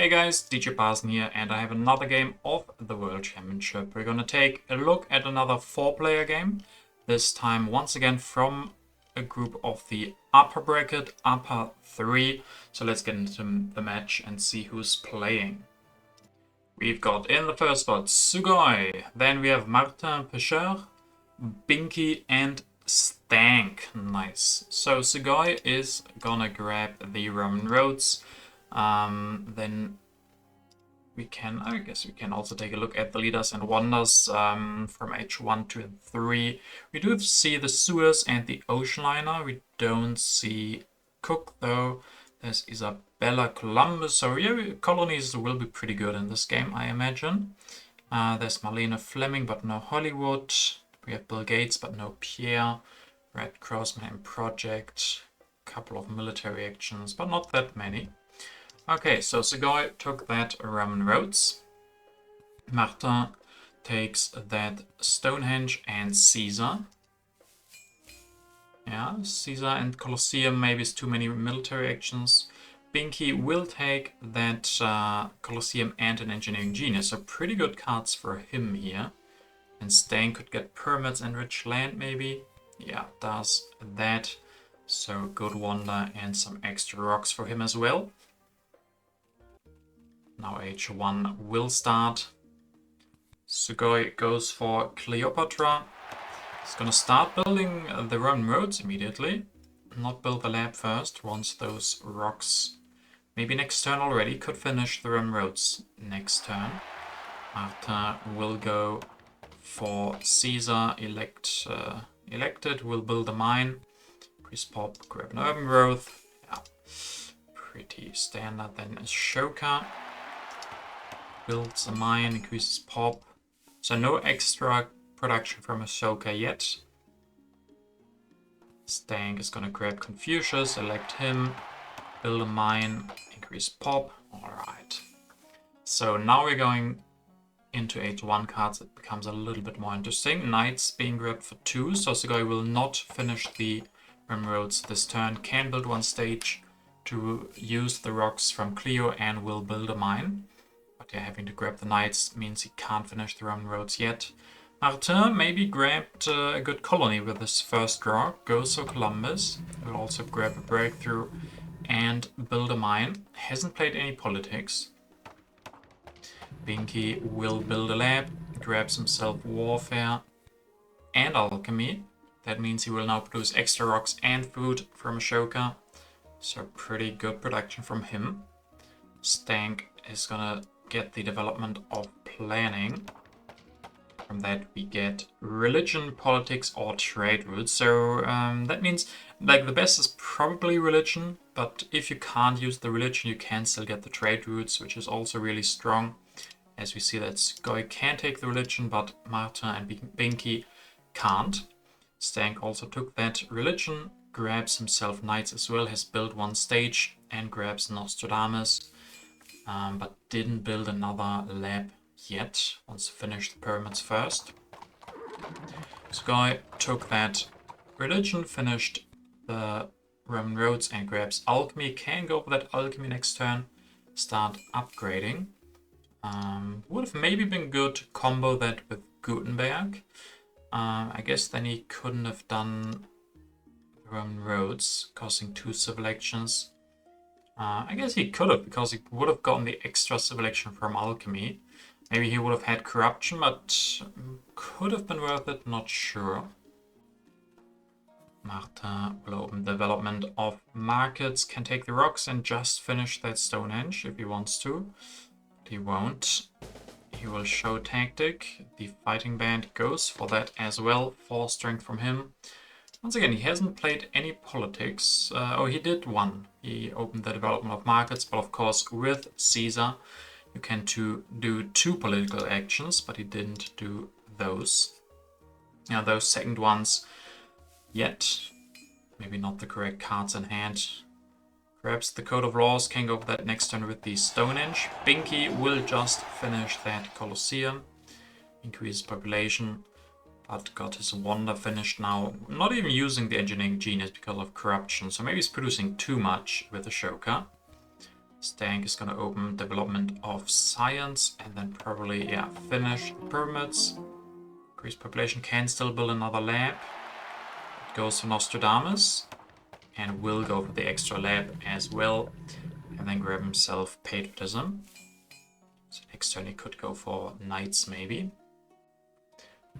Hey guys, DJParson here, and I have another game of the World Championship. We're gonna take a look at another 4-player game, this time once again from a group of the upper bracket, upper 3. So let's get into the match and see who's playing. We've got in the first spot Sugoi, then we have Martin Pêcheur, Binky and Stank. Nice. So Sugoi is gonna grab the Roman roads. Then I guess we can also take a look at the leaders and wonders from H1, 2, and 3. We do see the sewers and the ocean liner. We don't see Cook though. There's Isabella Columbus. So yeah, colonies will be pretty good in this game, I imagine. There's Marlene Fleming, but no Hollywood. We have Bill Gates, but no Pierre. Red Cross, Man Project. Couple of military actions, but not that many. Okay, so Sugoi took that Roman roads. Martin takes that Stonehenge and Caesar. Yeah, Caesar and Colosseum maybe is too many military actions. Binky will take that Colosseum and an Engineering Genius, so pretty good cards for him here. And Stain could get permits and rich land maybe. Yeah, does that. So good wonder and some extra rocks for him as well. Now H1 will start. Sugoi goes for Cleopatra. He's gonna start building the Roman roads immediately. Not build the lab first, wants those rocks. Maybe next turn already, could finish the Roman roads next turn. Martin will go for Caesar, elected, will build a mine. Increase pop, grab an urban growth. Yeah, pretty standard. Then Ashoka builds a mine, increases pop. So no extra production from Ashoka yet. Stank is gonna grab Confucius, elect him, build a mine, increase pop. Alright. So now we're going into H1 cards. It becomes a little bit more interesting. Knights being grabbed for 2, so Sugoi will not finish the Roman roads this turn. Can build one stage to use the rocks from Cleo and will build a mine. But yeah, having to grab the knights means he can't finish the Roman roads yet. Martin maybe grabbed a good colony with his first draw. Goes for Columbus. Will also grab a breakthrough and build a mine. Hasn't played any politics. Binky will build a lab. Grabs himself warfare and alchemy. That means he will now produce extra rocks and food from Ashoka. So pretty good production from him. Stank is gonna get the development of planning. From that we get religion, politics, or trade routes. So that means like the best is probably religion, but if you can't use the religion, you can still get the trade routes, which is also really strong. As we see that Sugoi can take the religion, but Martin and Binky can't. Stank also took that religion, grabs himself knights as well, has built one stage and grabs Nostradamus. But didn't build another lab yet. Wants to finish the pyramids first. Sugoi took that religion, finished the Roman roads and grabs alchemy. Can go for that alchemy next turn. Start upgrading. Would have maybe been good to combo that with Gutenberg. I guess then he couldn't have done Roman roads, causing 2 civil actions. I guess he could have, because he would have gotten the extra civil action from alchemy. Maybe he would have had corruption, but could have been worth it, not sure. Martin will open development of markets, can take the rocks and just finish that Stonehenge if he wants to. But he won't. He will show tactic. The fighting band goes for that as well. 4 strength from him. Once again, he hasn't played any politics. Oh, he did one. He opened the development of markets, but of course with Caesar you can do 2 political actions, but he didn't do those. Yeah, those second ones yet. Maybe not the correct cards in hand. Grabs the Code of Laws, can go for that next turn with the Stonehenge. Binky will just finish that Colosseum. Increase population. But got his wonder finished now. Not even using the Engineering Genius because of corruption. So maybe he's producing too much with Ashoka. Stank is gonna open development of science and then probably, yeah, finish pyramids. Increased population, can still build another lab. It goes for Nostradamus and will go for the extra lab as well. And then grab himself patriotism. So next turn he could go for knights maybe.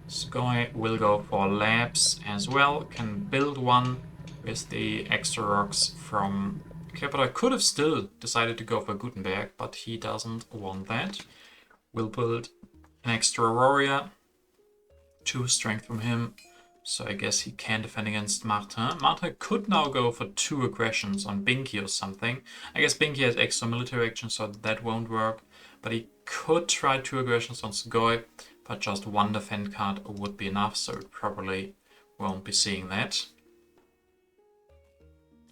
Sky will go for labs as well. Can build one with the extra rocks from Kepler. Could have still decided to go for Gutenberg, but he doesn't want that. Will build an extra warrior. 2 strength from him. So I guess he can defend against Martin. Martin could now go for 2 aggressions on Binky or something. I guess Binky has extra military action, so that won't work. But he could try 2 aggressions on Sugoi, but just 1 defend card would be enough, so we probably won't be seeing that.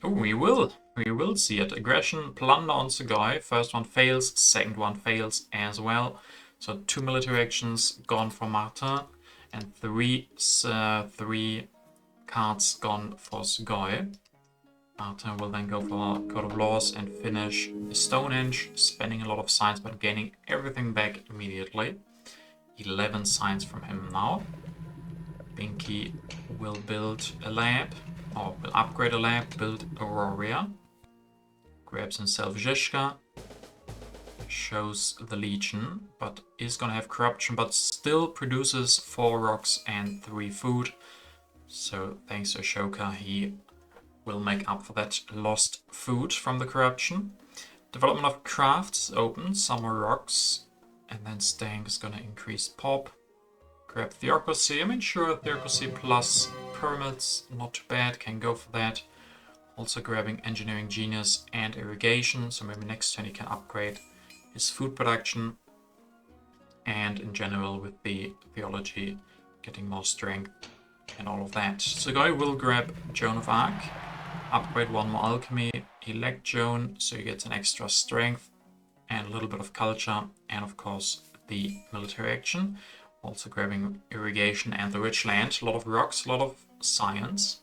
Oh, we will. We will see it. Aggression, plunder on Sugoi. First one fails, second one fails as well. So 2 military actions gone for Martin. And 3 cards gone for Sugoi. Martin will then go for Code of Laws and finish Stonehenge, spending a lot of science but gaining everything back immediately. 11 science from him now. Binky will build a lab, or will upgrade a lab, build a warrior. Grabs himself Zizka. Shows the Legion, but is gonna have corruption, but still produces 4 rocks and 3 food. So thanks to Ashoka, he will make up for that lost food from the corruption. Development of crafts open, some more rocks, and then Stank is gonna increase pop. Grab Theocracy. I mean, sure, Theocracy plus pyramids, not too bad, can go for that. Also grabbing Engineering Genius and Irrigation, so maybe next turn he can upgrade his food production, and in general with the theology getting more strength and all of that. So Guy will grab Joan of Arc, upgrade 1 more alchemy, elect Joan so he gets an extra strength and a little bit of culture, and of course the military action. Also grabbing irrigation and the rich land, a lot of rocks, a lot of science.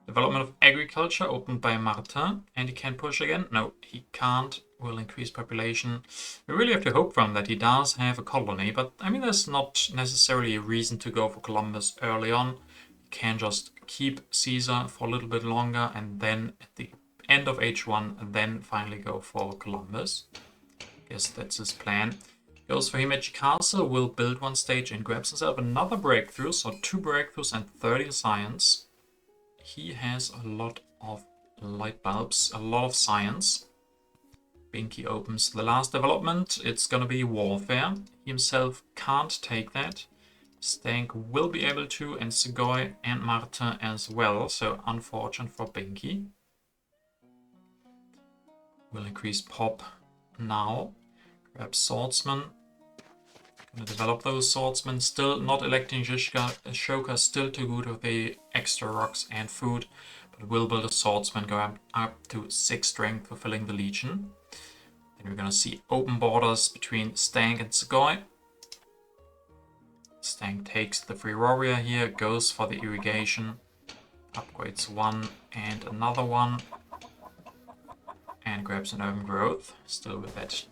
Development of agriculture opened by Martin, and he can push again. No, he can't. Will increase population. We really have to hope from that he does have a colony, but I mean there's not necessarily a reason to go for Columbus early on. You can just keep Caesar for a little bit longer and then at the end of H1 then finally go for Columbus. Guess that's his plan. Goes for Himeji Castle, will build 1 stage and grabs himself another breakthrough, so 2 breakthroughs and 30 science. He has a lot of light bulbs, a lot of science. Binky opens the last development. It's gonna be warfare. He himself can't take that. Stank will be able to, and Sugoi and Martin as well, so unfortunate for Binky. Will increase pop now. Grab Swordsman. Gonna develop those Swordsmen. Still not electing Zizka. Ashoka still too good with the extra rocks and food, but will build a Swordsman, go up to 6 strength, fulfilling the Legion. Then we're gonna see open borders between Stank and Sugoi. Stank takes the free warrior here, goes for the irrigation, upgrades 1 and another 1, and grabs an urban growth, still with that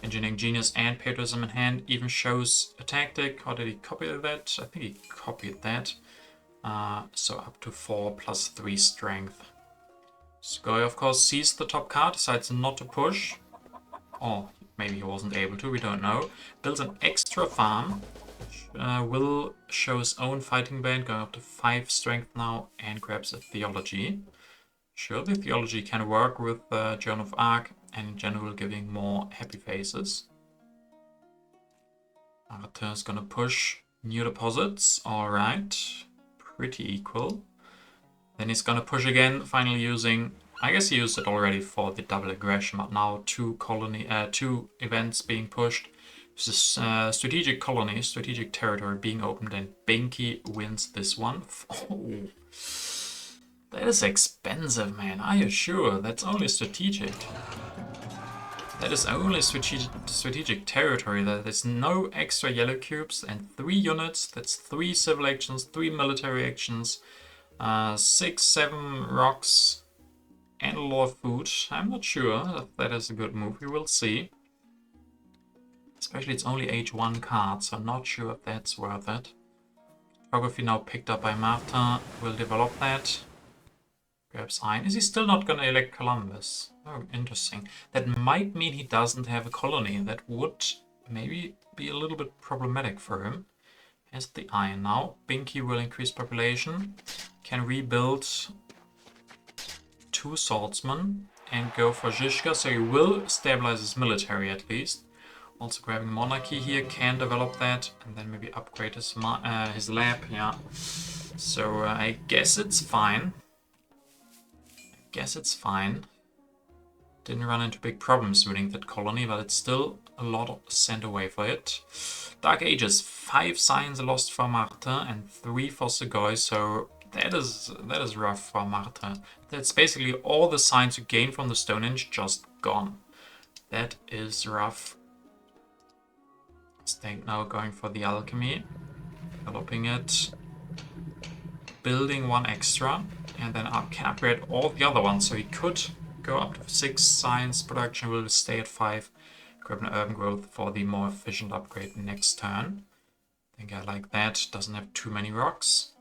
Engineering Genius and Patriotism in hand. Even shows a tactic. How did he copy that? I think he copied that. So up to 4 plus 3 strength. Sugoi of course sees the top card, decides not to push. Or maybe he wasn't able to, we don't know. Builds an extra farm. Will show his own fighting band, going up to 5 strength now, and grabs a theology. Sure, the theology can work with Joan of Arc, and in general giving more happy faces. Martin is gonna push new deposits, alright. Pretty equal. Then he's gonna push again, finally using, I guess he used it already for the double aggression, but now 2 events being pushed. This is strategic colony, strategic territory being opened, and Binky wins this one. Oh, that is expensive, man. Are you sure? That's only strategic. That is only strategic territory. There is no extra yellow cubes and 3 units. That's 3 civil actions, 3 military actions, 6, 7 rocks, and a lot of food. I'm not sure if that is a good move. We will see. Especially it's only H1 card, so I'm not sure if that's worth it. Geography now picked up by Martin. We'll develop that. Grabs iron. Is he still not gonna elect Columbus? Oh, interesting. That might mean he doesn't have a colony. That would maybe be a little bit problematic for him. Has the iron now. Binky will increase population. Can rebuild 2 swordsmen and go for Zizka, so he will stabilize his military at least. Also grabbing monarchy here, can develop that and then maybe upgrade his lab, yeah. So I guess it's fine. Didn't run into big problems winning that colony, but it's still a lot sent away for it. Dark Ages, 5 science lost for Marta and 3 for Segoy, so that is rough for Marta. That's basically all the science you gain from the Stonehenge just gone. That is rough. Stank now going for the alchemy, developing it, building 1 extra, and then can upgrade all the other ones, so he could go up to 6 science production, will stay at 5. Grab an urban growth for the more efficient upgrade next turn. I think I like that, doesn't have too many rocks.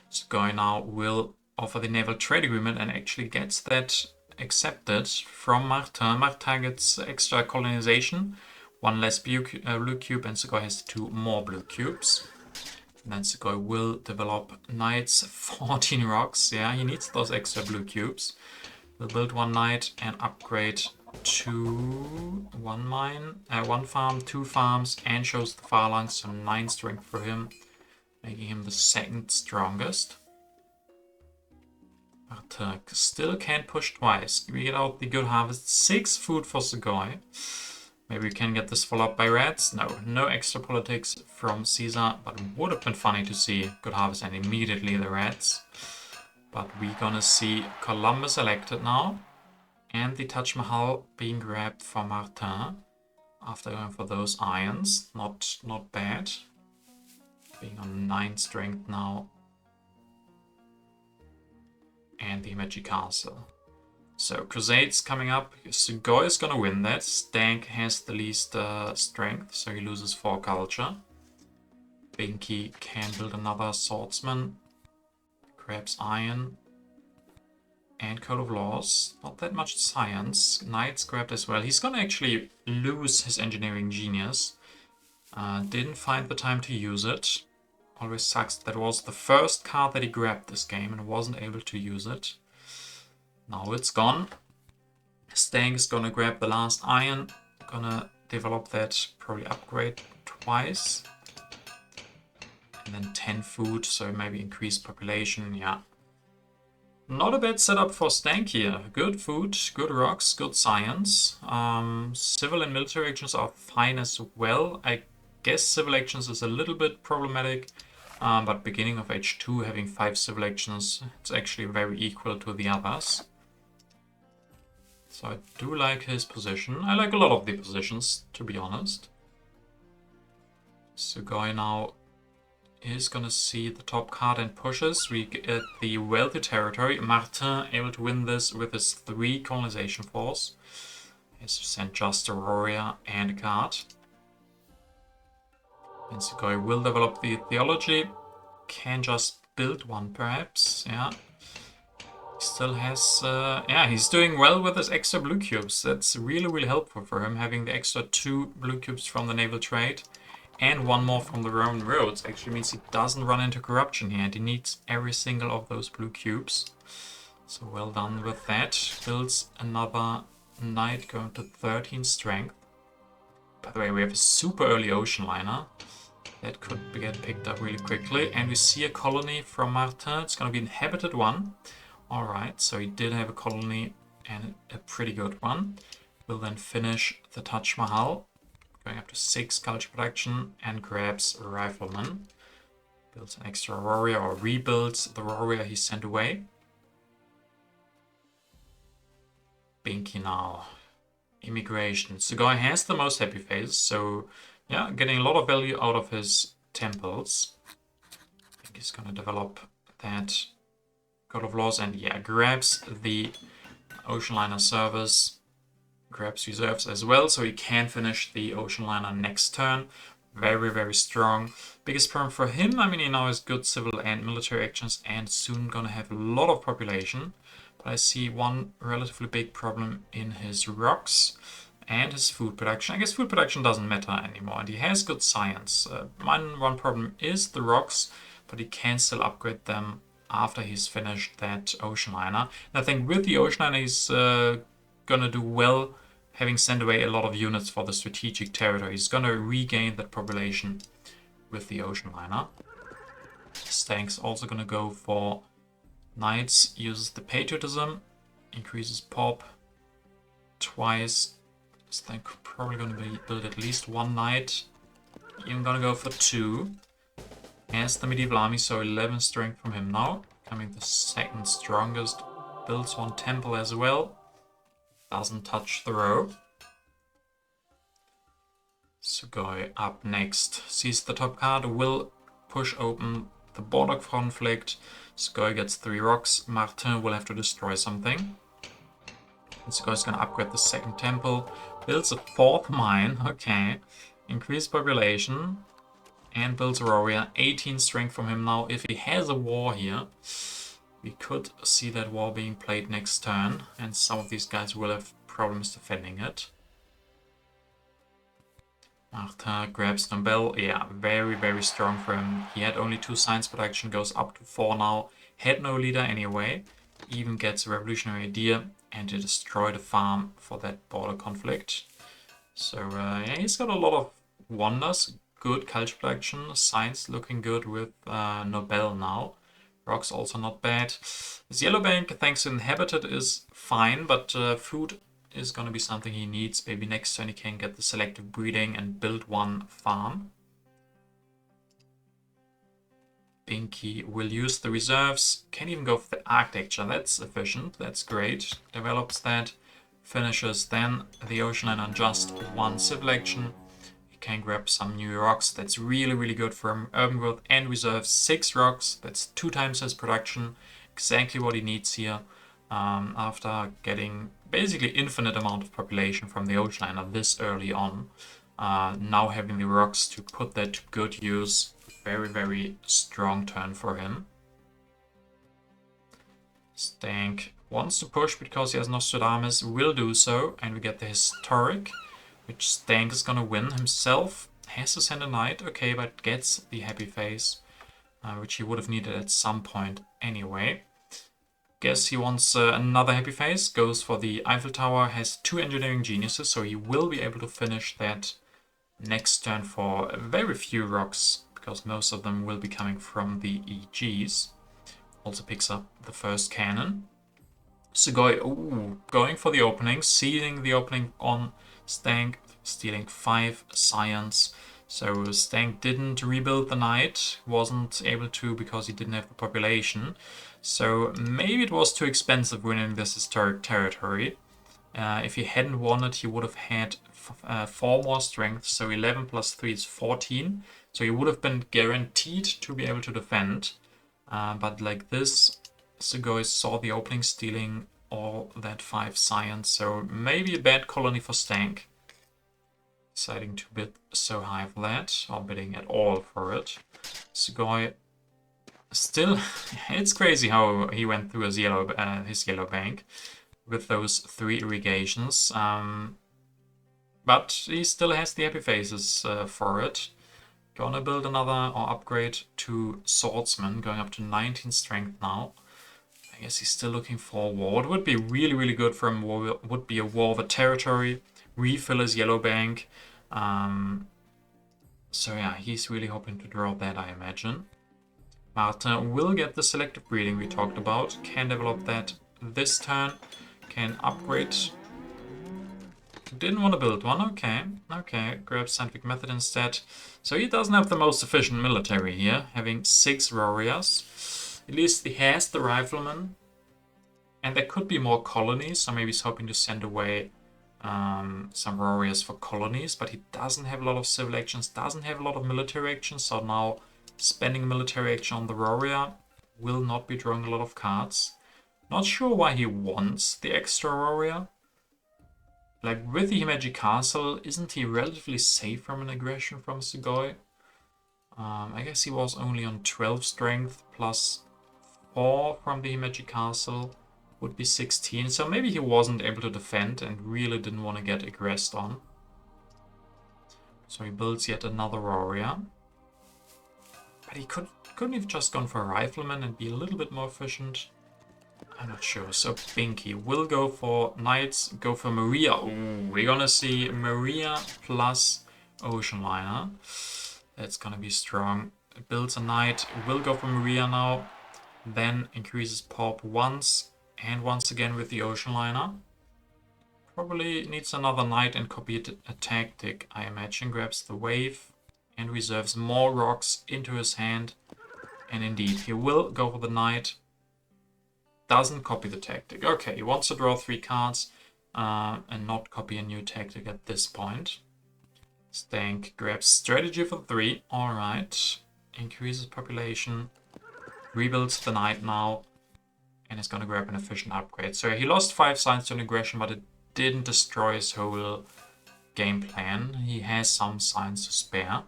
So Goy now will offer the naval trade agreement and actually gets that accepted from Martin. Martin gets extra colonization, 1 less blue cube, and Segoy has 2 more blue cubes. And then Segoy will develop knights, 14 rocks. Yeah, he needs those extra blue cubes. We'll build 1 knight and upgrade to 1 mine, 1 farm, 2 farms, and shows the phalanx, so 9 strength for him, making him the 2nd strongest. But still can't push twice. We get out the good harvest, 6 food for Segoy. Maybe we can get this followed up by rats. No extra politics from Caesar, but it would have been funny to see good harvest and immediately the rats. But we're gonna see Columbus elected now, and the Taj Mahal being grabbed for Martin after going for those irons. Not bad. Being on 9 strength now. And the Magic Castle. So Crusades coming up. Segoy is gonna win that. Stank has the least strength, so he loses 4 culture. Binky can build another swordsman. Grabs iron. And Code of Laws. Not that much science. Knights grabbed as well. He's gonna actually lose his engineering genius. Didn't find the time to use it. Always sucks. That was the first card that he grabbed this game and wasn't able to use it. Now it's gone. Stank is gonna grab the last iron. Gonna develop that, probably upgrade twice. And then 10 food, so maybe increase population, yeah. Not a bad setup for Stank here. Good food, good rocks, good science. Civil and military actions are fine as well. I guess civil actions is a little bit problematic. But beginning of H2, having 5 civil actions, it's actually very equal to the others. So I do like his position. I like a lot of the positions, to be honest. Segoy now is gonna see the top card and pushes. We get the wealthy territory. Martin able to win this with his 3 colonization force. He's sent just a warrior and a card. And Segoy will develop the theology. Can just build 1 perhaps, yeah. Still has, yeah, he's doing well with his extra blue cubes. That's really helpful for him, having the extra 2 blue cubes from the naval trade and 1 more from the Roman roads. Actually means he doesn't run into corruption here, and he needs every single of those blue cubes. So well done with that. Builds another knight going to 13 strength. By the way, we have a super early ocean liner. That could get picked up really quickly. And we see a colony from Martin. It's going to be inhabited 1. Alright, so he did have a colony and a pretty good one. We'll then finish the Taj Mahal, going up to 6 culture production, and grabs a rifleman. Builds an extra warrior, or rebuilds the warrior he sent away. Binky now. Immigration. Segoy has the most happy face, so yeah, getting a lot of value out of his temples. I think he's gonna develop that God of Laws, and yeah, grabs the Ocean Liner service, grabs reserves as well, so he can finish the Ocean Liner next turn. Very, very strong. Biggest problem for him, I mean, he now has good civil and military actions and soon gonna have a lot of population. But I see one relatively big problem in his rocks and his food production. I guess food production doesn't matter anymore, and he has good science. One problem is the rocks, but he can still upgrade them after he's finished that Ocean Liner. And I think with the Ocean Liner, he's gonna do well, having sent away a lot of units for the strategic territory. He's gonna regain that population with the Ocean Liner. Stank's also gonna go for Knights, uses the patriotism, increases pop twice. Stank probably gonna build at least one knight. Even gonna go for 2. Has the medieval army, so 11 strength from him now. Becoming the second strongest. Builds one temple as well. Doesn't touch the row. Sugoi up next. Sees the top card, will push open the border conflict. Sugoi gets 3 rocks. Martin will have to destroy something. And Sugoi's gonna upgrade the second temple. Builds a 4th mine, okay. Increased population. And builds a warrior. 18 strength from him now. If he has a war here, we could see that war being played next turn. And some of these guys will have problems defending it. Martin grabs Nobel. Yeah, very, very strong for him. He had only 2 science production, goes up to 4 now. Had no leader anyway. Even gets a revolutionary idea and to destroy the farm for that border conflict. So yeah, he's got a lot of wonders. Good culture production. Science looking good with Nobel now. Rocks also not bad. His yellow bank, thanks to Inhabited, is fine, but food is going to be something he needs. Maybe next turn he can get the selective breeding and build one farm. Binky will use the reserves. Can even go for the architecture. That's efficient. That's great. Develops that. Finishes then the Ocean Liner on just 1 civil action. He can grab some new rocks. That's really, really good for him. Urban growth and reserves. 6 rocks. That's 2 times his production. Exactly what he needs here. After getting basically infinite amount of population from the Ocean Liner this early on. Now having the rocks to put that to good use. Very, very strong turn for him. Stank wants to push because he has Nostradamus, will do so, and we get the Historic, which Stank is gonna win himself. Has to send a knight, okay, but gets the Happy Face, which he would have needed at some point anyway. Guess he wants another Happy Face, goes for the Eiffel Tower, has 2 engineering geniuses, so he will be able to finish that next turn for very few rocks, because most of them will be coming from the EGs. Also picks up the first cannon. Sugoi, going for the opening, sealing the opening on Stank, stealing 5 science. So Stank didn't rebuild the knight, wasn't able to because he didn't have the population. So maybe it was too expensive winning this historic territory. If he hadn't won it, he would have had 4 more strength, so 11 plus 3 is 14. So he would have been guaranteed to be able to defend. But like this, Sugoi saw the opening stealing all that 5 science, so maybe a bad colony for Stank. Deciding to bid so high for that, or bidding at all for it. Sugoi still, it's crazy how he went through his yellow bank with those 3 irrigations. But he still has the happy faces for it. Gonna build another or upgrade to Swordsman, going up to 19 strength now. I guess he's still looking for a war. What would be really, really good for him would be a war of a territory, refill his yellow bank. So yeah, he's really hoping to draw that, I imagine. Martin will get the selective breeding we talked about, can develop that this turn, can upgrade. Didn't want to build one, okay. Grab scientific method instead. So he doesn't have the most efficient military here, having 6 warriors. At least he has the riflemen. And there could be more colonies, so maybe he's hoping to send away some warriors for colonies, but he doesn't have a lot of civil actions, doesn't have a lot of military actions, so now spending military action on the warrior will not be drawing a lot of cards. Not sure why he wants the extra warrior. Like, with the Himeji Castle, isn't he relatively safe from an aggression from Sugoi? I guess he was only on 12 strength, plus 4 from the Himeji Castle would be 16. So maybe he wasn't able to defend and really didn't want to get aggressed on. So he builds yet another warrior. But he couldn't have just gone for a rifleman and be a little bit more efficient. I'm not sure. So Binky will go for knights, go for Maria. Ooh, we're gonna see Maria plus Ocean Liner. That's gonna be strong. Builds a knight, will go for Maria now. Then increases pop once, and once again with the Ocean Liner. Probably needs another knight and copied a tactic, I imagine. Grabs the wave and reserves more rocks into his hand. And indeed, he will go for the knight. Doesn't copy the tactic. Okay, he wants to draw 3 cards and not copy a new tactic at this point. Stank grabs strategy for 3. Alright. Increases population. Rebuilds the knight now. And is going to grab an efficient upgrade. So he lost 5 signs to an aggression, but it didn't destroy his whole game plan. He has some signs to spare.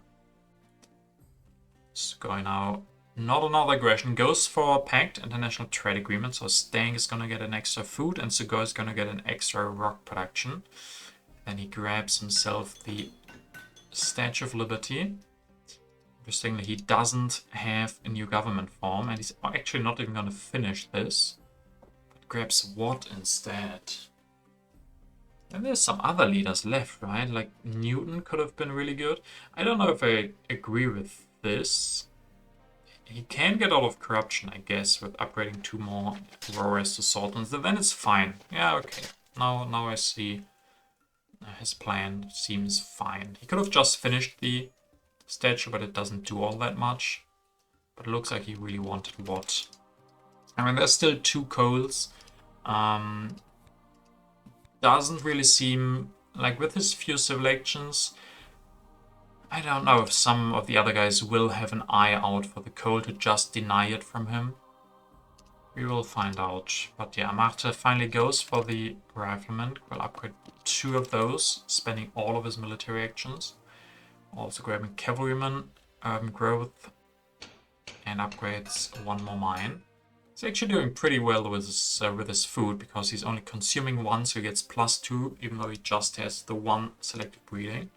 Sugoi now, not another aggression, goes for a pact, international trade agreement. So Stank is going to get an extra food and Sugoi is going to get an extra rock production. Then he grabs himself the Statue of Liberty. Interestingly, he doesn't have a new government form, and he's actually not even going to finish this. But grabs what instead? And there's some other leaders left, right? Like Newton could have been really good. I don't know if I agree with this. He can get out of corruption, I guess, with upgrading 2 more warriors to sultans. Then it's fine. Yeah, okay. Now I see his plan seems fine. He could have just finished the statue, but it doesn't do all that much. But it looks like he really wanted what? I mean, there's still 2 coals. Doesn't really seem like, with his few civil actions, I don't know if some of the other guys will have an eye out for the coal to just deny it from him. We will find out. But yeah, Marte finally goes for the rifleman. Will upgrade 2 of those, spending all of his military actions. Also grabbing cavalryman, urban growth, and upgrades 1 more mine. He's actually doing pretty well with his food, because he's only consuming 1, so he gets +2, even though he just has the 1 selective breeding.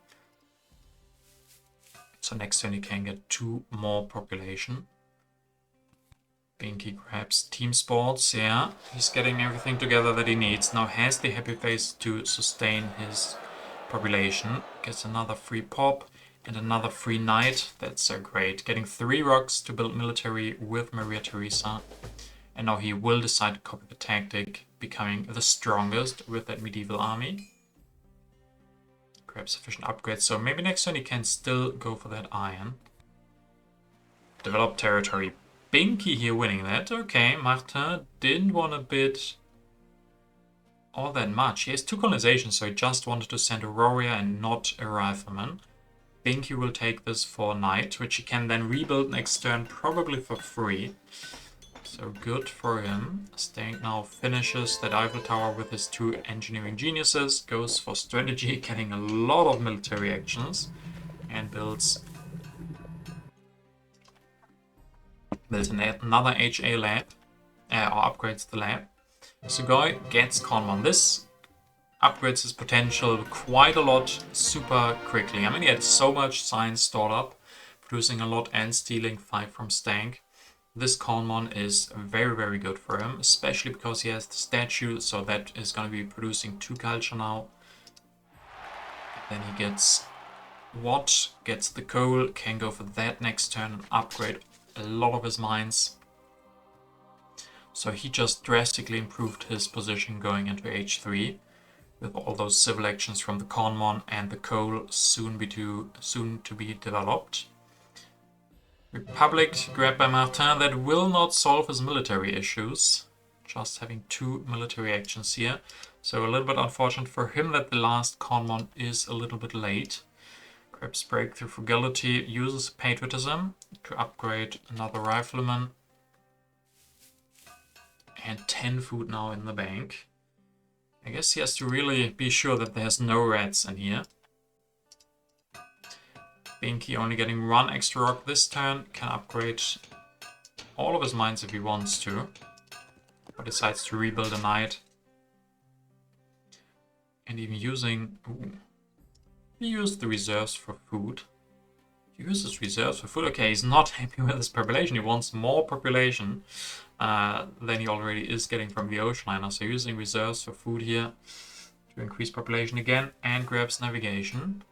So next turn he can get 2 more population. Binky grabs team sports, yeah. He's getting everything together that he needs. Now has the happy face to sustain his population. Gets another free pop and another free knight. That's so great. Getting 3 rocks to build military with Maria Theresa. And now he will decide to copy the tactic, becoming the strongest with that medieval army. Grab sufficient upgrades, so maybe next turn he can still go for that iron. Develop territory. Binky here winning that. Okay, Martin didn't want to bid all that much. He has 2 colonizations, so he just wanted to send a warrior and not a rifleman. Binky will take this for knight, which he can then rebuild next turn, probably for free. So good for him. Stank now finishes that Eiffel Tower with his 2 engineering geniuses, goes for strategy, getting a lot of military actions, and builds another HA lab, or upgrades the lab. Sugoi gets Conmon. This upgrades his potential quite a lot super quickly. I mean, he had so much science stored up, producing a lot and stealing 5 from Stank. This Conmon is very, very good for him, especially because he has the statue, so that is going to be producing 2 culture now. Then he gets what? Gets the coal, can go for that next turn and upgrade a lot of his mines. So he just drastically improved his position going into H3 with all those civil actions from the Conmon and the coal soon to be developed. Republic grabbed by Martin. That will not solve his military issues. Just having 2 military actions here. So a little bit unfortunate for him that the last Conmon is a little bit late. Grabs breakthrough frugality, uses patriotism to upgrade another rifleman. And 10 food now in the bank. I guess he has to really be sure that there's no rats in here. Binky only getting 1 extra rock this turn. Can upgrade all of his mines if he wants to. But decides to rebuild a knight. And even using... Ooh, he used the reserves for food. He uses reserves for food. Okay, he's not happy with his population. He wants more population than he already is getting from the ocean liner. So using reserves for food here to increase population again and grabs navigation.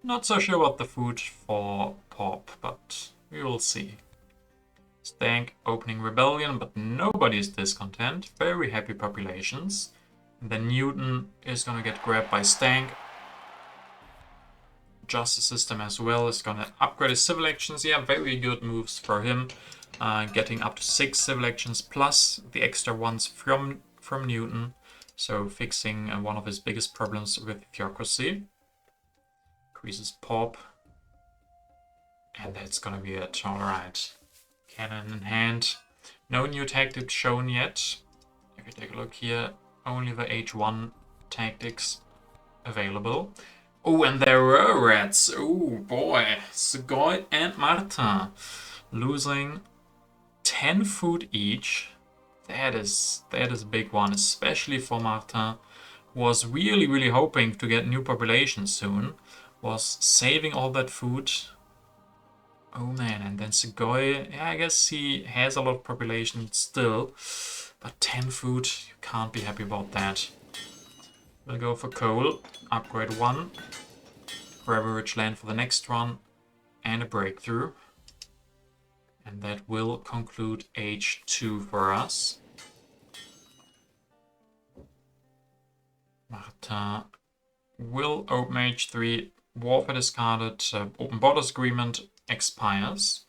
Not so sure about the food for Pop, but we will see. Stank opening rebellion, but nobody is discontent. Very happy populations. And then Newton is gonna get grabbed by Stank. Justice system as well is gonna upgrade his civil actions. Yeah, very good moves for him. Getting up to 6 civil actions plus the extra ones from Newton. So fixing one of his biggest problems with theocracy. Increases Pop. And that's gonna be it. Alright. Cannon in hand. No new tactics shown yet. If you take a look here, only the H1 tactics available. Oh, and there were rats. Oh boy. Sugoi and Martin losing 10 food each. That is a big one, especially for Martin. Was really hoping to get new population soon. Was saving all that food. Oh man, and then Sugoi, yeah, I guess he has a lot of population still. But 10 food, you can't be happy about that. We'll go for coal, upgrade 1. Grab a rich land for the next one. And a breakthrough. And that will conclude H2 for us. Martin will open H3. Warfare discarded. Open Borders Agreement expires.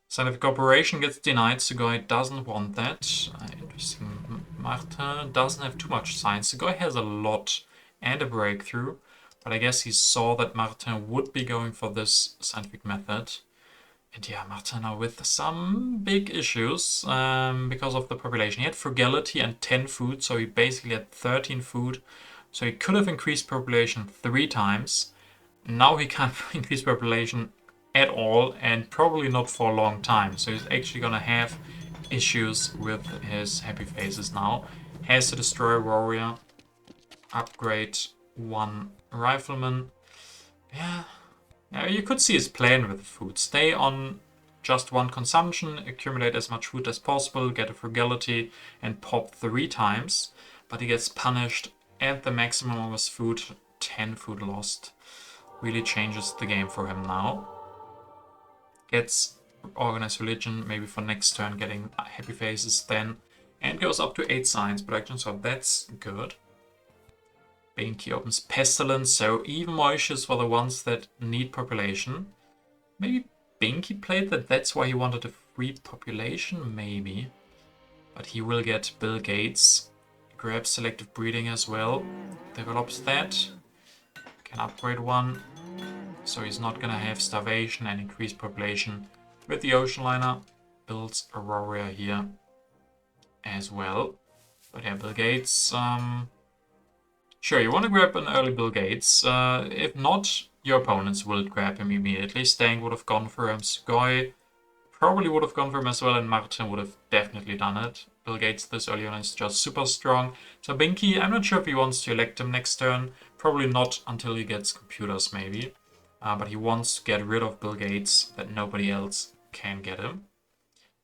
Scientific Cooperation gets denied. Sugoi doesn't want that. Interesting. Martin doesn't have too much science. Sugoi has a lot and a breakthrough. But I guess he saw that Martin would be going for this scientific method. And yeah, Martin now with some big issues because of the population. He had frugality and 10 food, so he basically had 13 food. So he could have increased population 3 times. Now he can't increase population at all, and probably not for a long time. So he's actually gonna have issues with his happy faces now. Has to destroy warrior, upgrade 1 rifleman. Yeah, you could see his plan with the food. Stay on just 1 consumption, accumulate as much food as possible, get a frugality, and pop 3 times. But he gets punished at the maximum of his food. 10 food lost. Really changes the game for him now. Gets organized religion, maybe for next turn, getting happy faces then. And goes up to 8 science production, so that's good. Binky opens pestilence, so even more issues for the ones that need population. Maybe Binky played that, that's why he wanted a free population, maybe. But he will get Bill Gates. Grabs selective breeding as well. Develops that. Can upgrade 1. So he's not gonna have starvation and increased population with the ocean liner. Builds Aurora here as well. But yeah, Bill Gates. Sure, you want to grab an early Bill Gates. If not, your opponents will grab him immediately. Stang would have gone for him. Sugoi probably would have gone for him as well, and Martin would have definitely done it. Bill Gates this early on is just super strong. So Binky, I'm not sure if he wants to elect him next turn. Probably not until he gets computers, maybe. But he wants to get rid of Bill Gates, that nobody else can get him.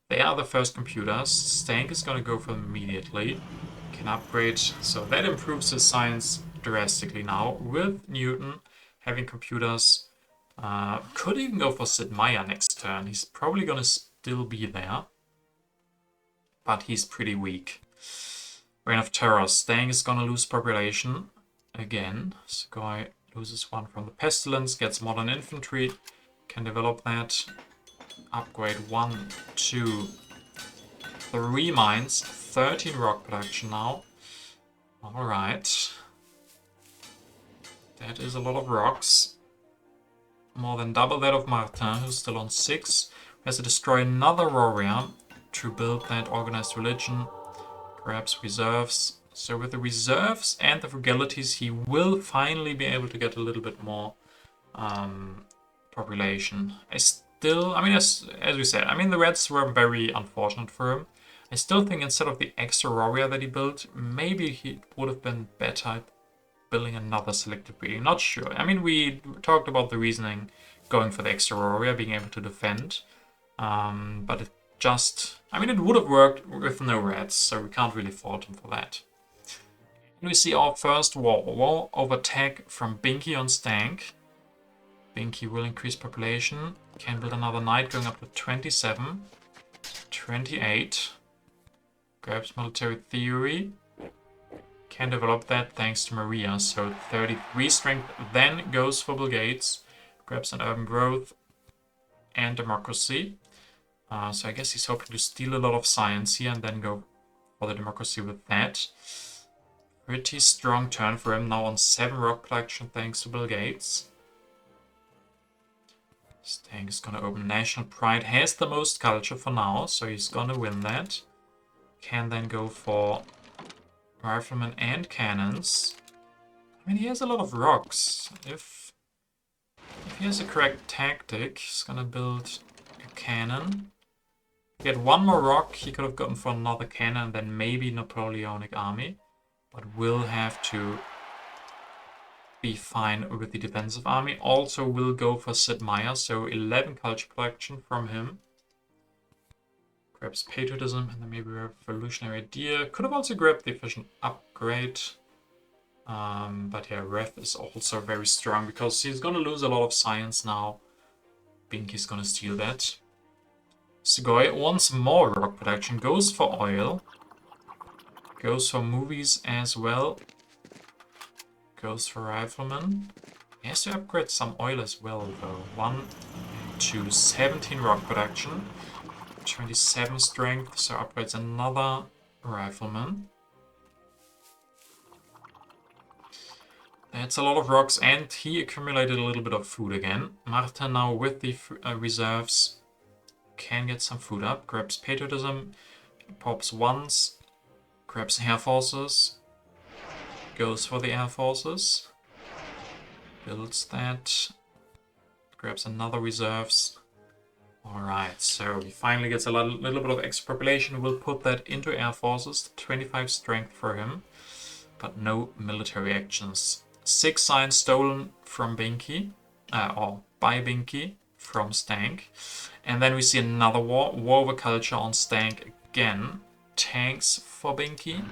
They are the first computers. Stank is going to go for them immediately. Can upgrade, so that improves his science drastically now. With Newton having computers, could even go for Sid Meier next turn. He's probably going to still be there. But he's pretty weak. Reign of Terror. Stang is going to lose population again. Sugoi loses 1 from the Pestilence, gets Modern Infantry, can develop that. Upgrade 1, 2, 3 mines, 13 rock production now. Alright. That is a lot of rocks. More than double that of Martin, who's still on 6. Has to destroy another warrior to build that organized religion. Grabs reserves. So with the reserves and the frugalities, he will finally be able to get a little bit more population. I mean, as we said, I mean, the reds were very unfortunate for him. I still think instead of the extra warrior that he built, maybe he would have been better at building another selective breeding. Not sure. I mean, we talked about the reasoning going for the extra warrior, being able to defend. But it just, I mean, it would have worked with no reds, so we can't really fault him for that. And we see our first war over tag from Binky on Stank. Binky will increase population. Can build another knight going up to 27. 28. Grabs military theory. Can develop that thanks to Maria. So 33 strength. Then goes for Bill Gates. Grabs an urban growth and democracy. So I guess he's hoping to steal a lot of science here and then go for the democracy with that. Pretty strong turn for him. Now on 7 rock production thanks to Bill Gates. Stank is gonna open National Pride. Has the most culture for now, so he's gonna win that. Can then go for riflemen and cannons. I mean, he has a lot of rocks. If he has a correct tactic, he's gonna build a cannon. If he had one more rock, he could have gotten for another cannon and then maybe Napoleonic army. But will have to be fine with the defensive army. Also will go for Sid Meier, so 11 culture production from him. Grabs patriotism and then maybe revolutionary idea. Could have also grabbed the efficient upgrade. But yeah, Ref is also very strong because he's gonna lose a lot of science now. Binky's gonna steal that. Sugoi once more rock production, goes for oil. Goes for movies as well. Goes for rifleman. He has to upgrade some oil as well though. 1, 2, 17 rock production. 27 strength, so upgrades another rifleman. That's a lot of rocks and he accumulated a little bit of food again. Martin now with the reserves can get some food up. Grabs patriotism, pops once, grabs air forces. Goes for the air forces. Builds that. Grabs another reserves. Alright, so he finally gets a little bit of extra population. We'll put that into air forces. 25 strength for him. But no military actions. 6 science stolen from Binky. Or by Binky from Stank. And then we see another war. War over culture on Stank again. Tanks for Binky.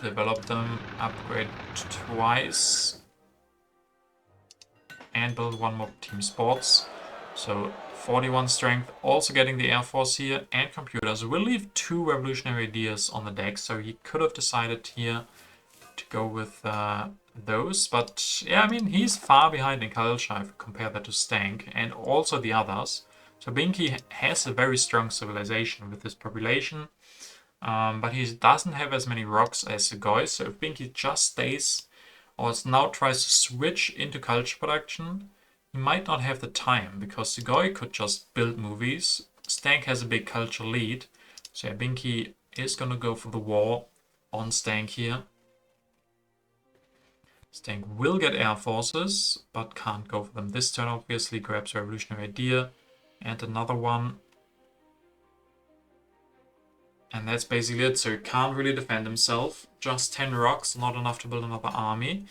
Develop them, upgrade twice, and build one more team sports. So 41 strength, also getting the Air Force here, and computers. We'll leave 2 revolutionary ideas on the deck, so he could have decided here to go with those. But yeah, I mean, he's far behind in culture if you compare that to Stank, and also the others. So Binky has a very strong civilization with his population. But he doesn't have as many rocks as Sugoi, so if Binky just stays or now tries to switch into culture production, he might not have the time, because Sugoi could just build movies. Stank has a big culture lead, so yeah, Binky is gonna go for the war on Stank here. Stank will get air forces, but can't go for them this turn, obviously. Grabs revolutionary idea and another one. And that's basically it, so he can't really defend himself. Just 10 rocks, not enough to build another army.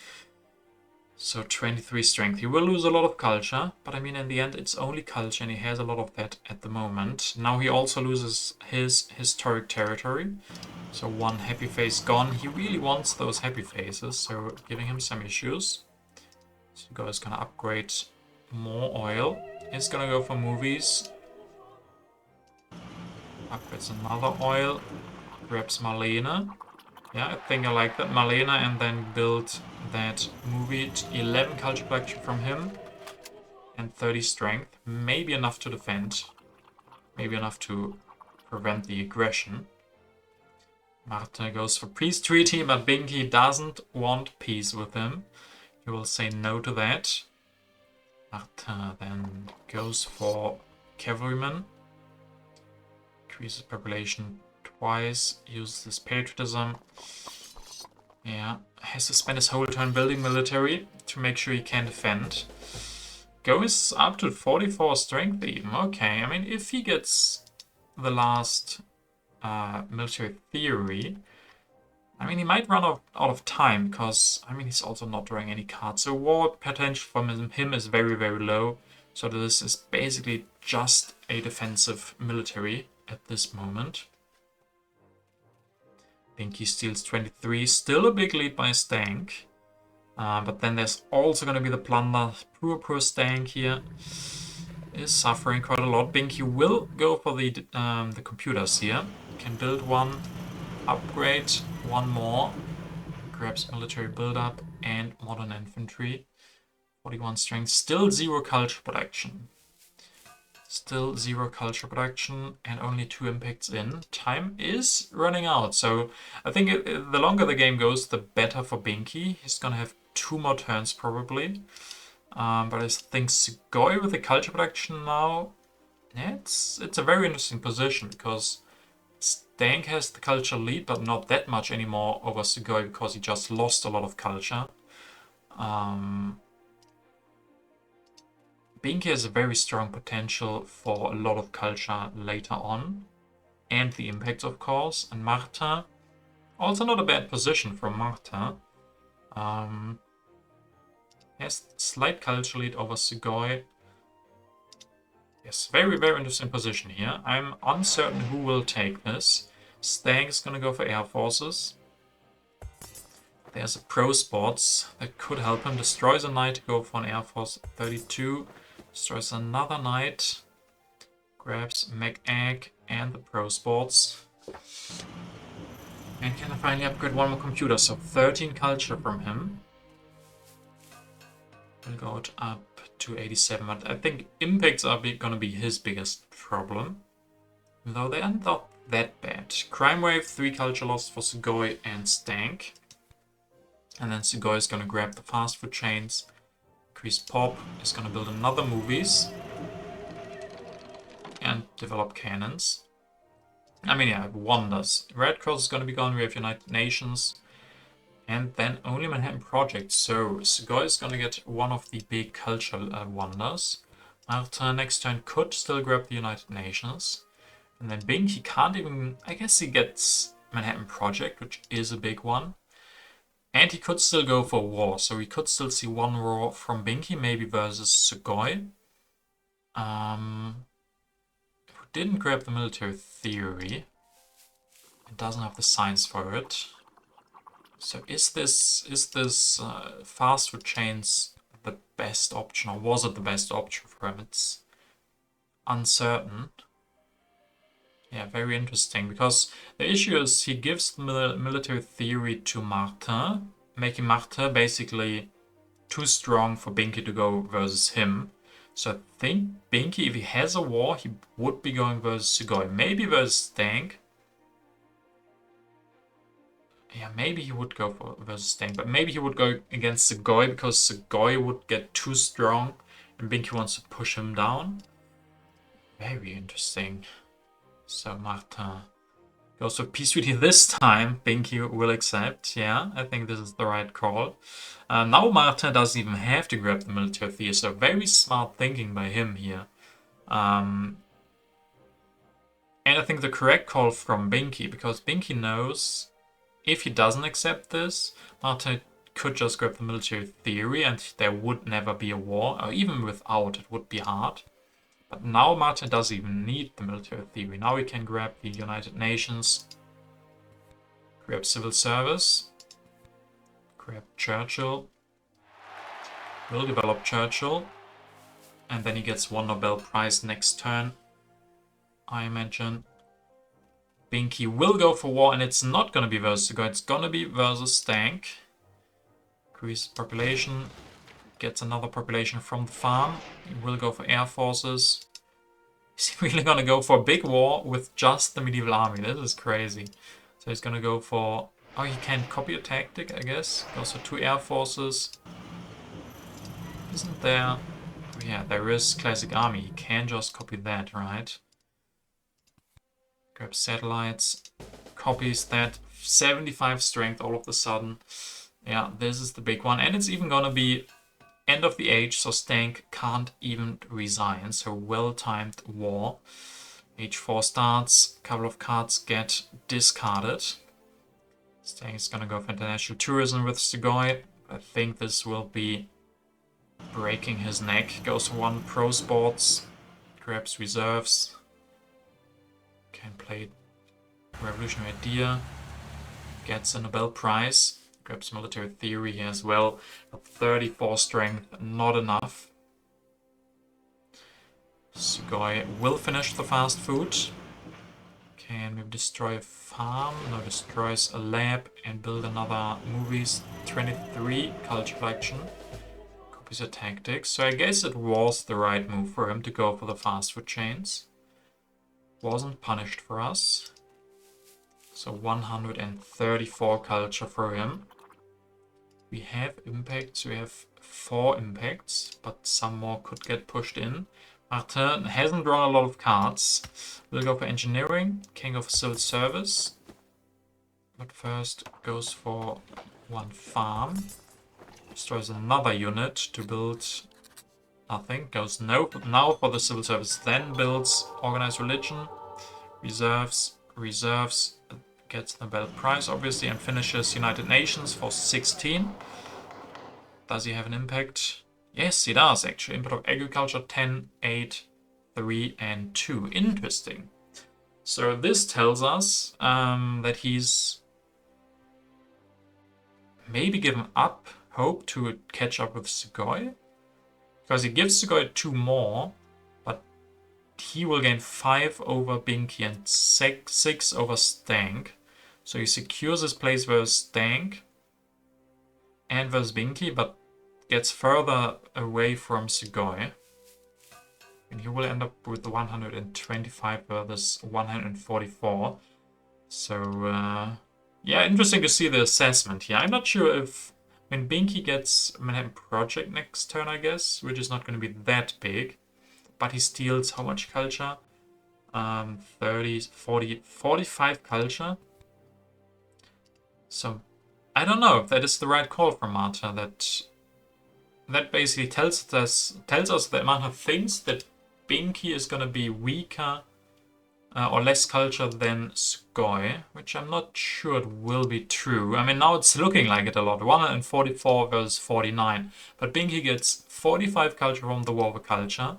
So 23 strength. He will lose a lot of culture, but I mean, in the end, it's only culture, and he has a lot of that at the moment. Now he also loses his historic territory. So 1 happy face gone. He really wants those happy faces, so giving him some issues. So Guy's gonna upgrade more oil. He's gonna go for movies. Upgrades another oil. Grabs Marlene. Yeah, I think I like that. Marlene, and then build that movie. 11 culture production from him. And 30 strength. Maybe enough to defend. Maybe enough to prevent the aggression. Marta goes for peace treaty, but Binky doesn't want peace with him. He will say no to that. Marta then goes for cavalryman. Increases population twice. Uses his patriotism. Yeah, has to spend his whole turn building military to make sure he can defend. Goes up to 44 strength even. Okay, I mean, if he gets the last military theory, I mean, he might run out of time because, I mean, he's also not drawing any cards. So war potential from him is very, very low. So this is basically just a defensive military at this moment. Binky steals 23, still a big lead by Stank. But then there's also going to be the plunder. Poor Stank here is suffering quite a lot. Binky will go for the computers here. Can build one, upgrade one more. Grabs military build-up and modern infantry. 41 strength, still 0 culture production. Still 0 culture production and only 2 impacts in. Time is running out, so I think the longer the game goes, the better for Binky. He's gonna have 2 more turns probably. But I think Sugoi with the culture production now, yeah, it's a very interesting position because Stank has the culture lead, but not that much anymore over Sugoi because he just lost a lot of culture. Binky has a very strong potential for a lot of culture later on. And the impacts, of course. And Marta, also not a bad position from Marta. Has slight culture lead over Sugoi. Yes, very, very interesting position here. I'm uncertain who will take this. Stank is gonna go for Air Forces. There's a Pro Sports that could help him. Destroys a knight to go for an Air Force 32. Destroys another knight. Grabs Mech Egg and the Pro Sports. And can I finally upgrade one more computer? So 13 culture from him. We'll go up to 87. But I think impacts are gonna be his biggest problem. Though they are not that bad. Crime Wave, 3 culture loss for Sugoi and Stank. And then Sugoi is gonna grab the fast food chains. Increase Pop is gonna build another movies. And develop cannons. I mean, yeah, wonders. Red Cross is gonna be gone, we have United Nations. And then only Manhattan Project. So Sugoi is gonna get one of the big cultural wonders. Marta next turn could still grab the United Nations. And then Bing, he can't even, I guess he gets Manhattan Project, which is a big one. And he could still go for war, so we could still see one war from Binky, maybe versus Sugoi. Who didn't grab the military theory. It doesn't have the science for it. So is this fast food chains the best option, or was it the best option for him? It's uncertain. Yeah, very interesting, because the issue is he gives the military theory to Marta, making Marta basically too strong for Binky to go versus him. So I think Binky, if he has a war, he would be going versus Sugoi. Maybe versus Stank. Yeah, maybe he would go for versus Stank, but maybe he would go against Sugoi because Sugoi would get too strong and Binky wants to push him down. Very interesting. So Marta goes for Peace Treaty this time. Binky will accept. Yeah, I think this is the right call. Now Marta doesn't even have to grab the military theater, so very smart thinking by him here. And I think the correct call from Binky, because Binky knows if he doesn't accept this, Marta could just grab the military theory and there would never be a war, or even without, it would be hard. But now Marta doesn't even need the military theory. Now we can grab the United Nations, grab civil service, grab Churchill, we'll develop Churchill, and then he gets 1 Nobel Prize next turn, I imagine. Binky will go for war, and it's not gonna be versus Sugoi, it's gonna be versus Stank. Increase population, gets another population from the farm. He will go for air forces. Is he really gonna go for a big war with just the medieval army? This is crazy. So he's gonna go for... Oh, he can copy a tactic, I guess. Goes for 2 air forces. Isn't there... Yeah, there is classic army. He can just copy that, right? Grabs satellites, copies that. 75 strength all of a sudden. Yeah, this is the big one. And it's even gonna be end of the age, so Stank can't even resign. So well-timed war. Age 4 starts, couple of cards get discarded. Stank is gonna go for international tourism with Sugoi. I think this will be breaking his neck. Goes for 1 pro sports, grabs reserves. Can play revolutionary idea. Gets a Nobel Prize. Grabs military theory here as well. But 34 strength, not enough. Sugoi will finish the fast food. Can maybe destroy a farm? No, destroys a lab and build another movies 23 culture collection. Copies your tactics. So I guess it was the right move for him to go for the fast food chains. Wasn't punished for us. So 134 culture for him. We have impacts, we have 4 impacts, but some more could get pushed in. Martin hasn't drawn a lot of cards. We'll go for engineering, can go for civil service. But first goes for 1 farm. Destroys another unit to build nothing. Goes no, now for the civil service, then builds organized religion. Reserves, gets Nobel Prize obviously, and finishes United Nations for 16. Does he have an impact? Yes, he does actually. Input of agriculture 10, 8, 3, and 2. Interesting. So this tells us that he's maybe given up hope to catch up with Sugoi. Because he gives Sugoi 2 more, but he will gain 5 over Binky and 6 over Stank. So he secures his place versus Stank and versus Binky, but gets further away from Sugoi. And he will end up with 125 versus 144. So, yeah, interesting to see the assessment here. I'm not sure if... when Binky gets Manhattan Project next turn, I guess, which is not going to be that big. But he steals how much culture? 30, 40, 45 culture. So, I don't know if that is the right call from Marta. That basically tells us that Marta thinks that Binky is going to be weaker or less culture than Sugoi, which I'm not sure it will be true. I mean, now it's looking like it a lot. 144 versus 49. But Binky gets 45 culture from the War of Culture.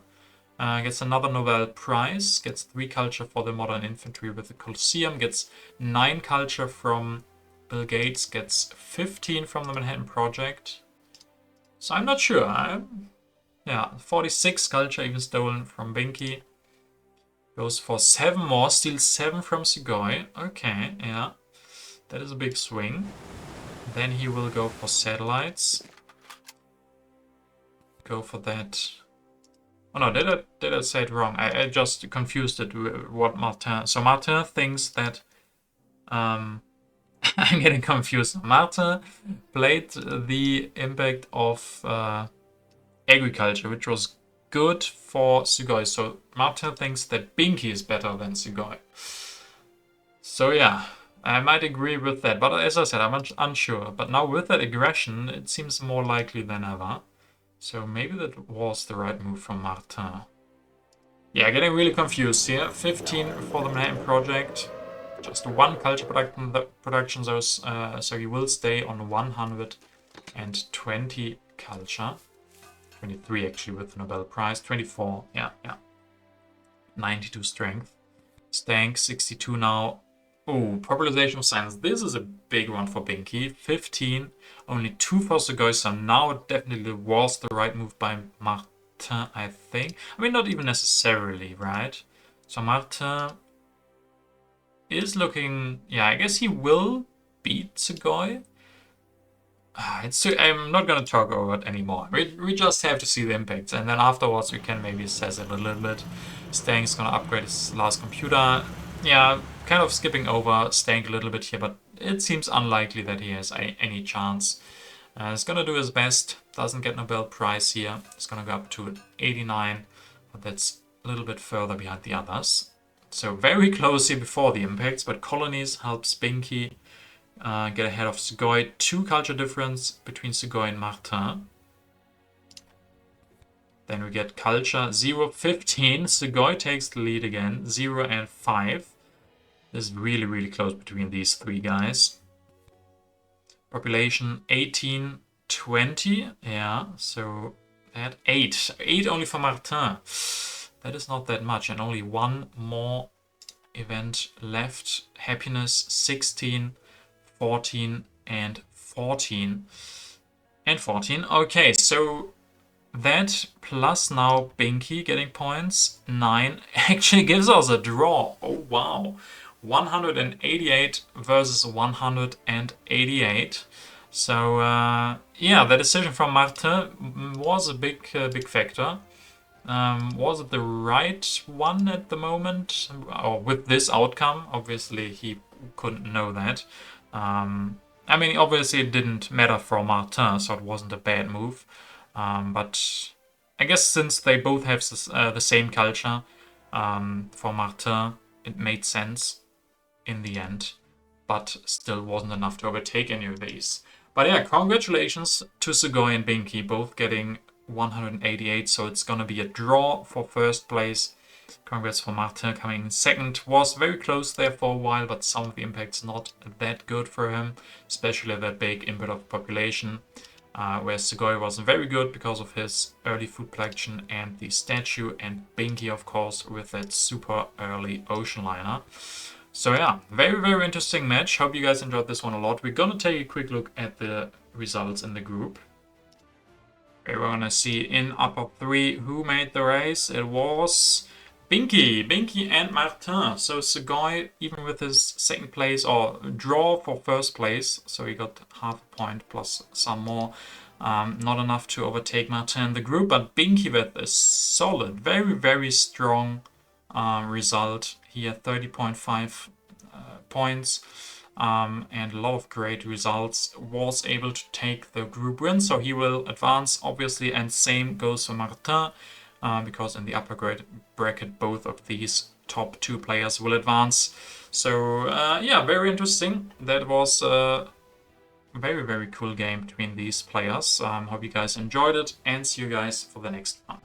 Gets another Nobel Prize. Gets 3 culture for the modern infantry with the Colosseum. Gets 9 culture from Bill Gates. Gets 15 from the Manhattan Project. So I'm not sure. Yeah, 46 culture even stolen from Binky. Goes for 7 more, steals 7 from Sugoi. Okay, yeah. That is a big swing. Then he will go for satellites. Go for that. Oh no, did I say it wrong? I just confused it with what Martin... So Martin thinks that... I'm getting confused. Martin played the impact of agriculture, which was good for Sugoi. So Martin thinks that Binky is better than Sugoi. So yeah, I might agree with that. But as I said, I'm unsure. But now with that aggression, it seems more likely than ever. So maybe that was the right move from Martin. Yeah, getting really confused here. 15 for the Manhattan Project. Just 1 culture production, so he will stay on 120 culture. 23 actually with the Nobel Prize. 24, yeah. 92 strength. Stank, 62 now. Oh, popularization of science. This is a big one for Binky. 15, only 2 for Sugoi, so now it definitely was the right move by Martin, I think. I mean, not even necessarily, right? So Martin is looking... yeah, I guess he will beat Sugoi. I'm not going to talk over it anymore. We just have to see the impacts, and then afterwards we can maybe assess it a little bit. Stank's going to upgrade his last computer. Yeah, kind of skipping over Stank a little bit here, but it seems unlikely that he has any chance. He's going to do his best. Doesn't get Nobel Prize here. He's going to go up to 89, but that's a little bit further behind the others. So very close here before the impacts, but colonies helps Binky get ahead of Sugoi. 2 culture difference between Sugoi and Martin. Then we get culture 0, 15. Sugoi takes the lead again. 0 and 5. This is really, really close between these 3 guys. Population 18, 20. Yeah, so that 8. 8 only for Martin. That is not that much. And only 1 more event left. Happiness 16, 14, and 14. And 14. Okay, so that plus now Binky getting points, 9, actually gives us a draw. Oh, wow. 188 versus 188. So, yeah, the decision from Martin was a big factor. Was it the right one at the moment? Or with this outcome? Obviously, he couldn't know that. I mean, obviously it didn't matter for Martin, so it wasn't a bad move. But I guess since they both have the same culture, for Martin, it made sense in the end, but still wasn't enough to overtake any of these. But yeah, congratulations to Sugoi and Binky, both getting 188, so it's gonna be a draw for first place. Congrats for Martin coming in second. Was very close there for a while, but some of the impacts not that good for him, especially that big impact of population. Where Sugoi was very good because of his early food collection and the statue, and Binky, of course, with that super early ocean liner. So yeah, very, very interesting match. Hope you guys enjoyed this one a lot. We're gonna take a quick look at the results in the group. Okay, we're gonna see in upper 3 who made the race. It was Binky and Martin. So Sugoi, even with his second place or draw for first place, so he got half a point plus some more. Not enough to overtake Martin in the group, but Binky with a solid, very, very strong result. He had 30.5 points and a lot of great results. Was able to take the group win, so he will advance, obviously, and same goes for Martin. Because in the upper grade bracket, both of these top 2 players will advance. So yeah, very interesting. That was a very, very cool game between these players. Hope you guys enjoyed it, and see you guys for the next one.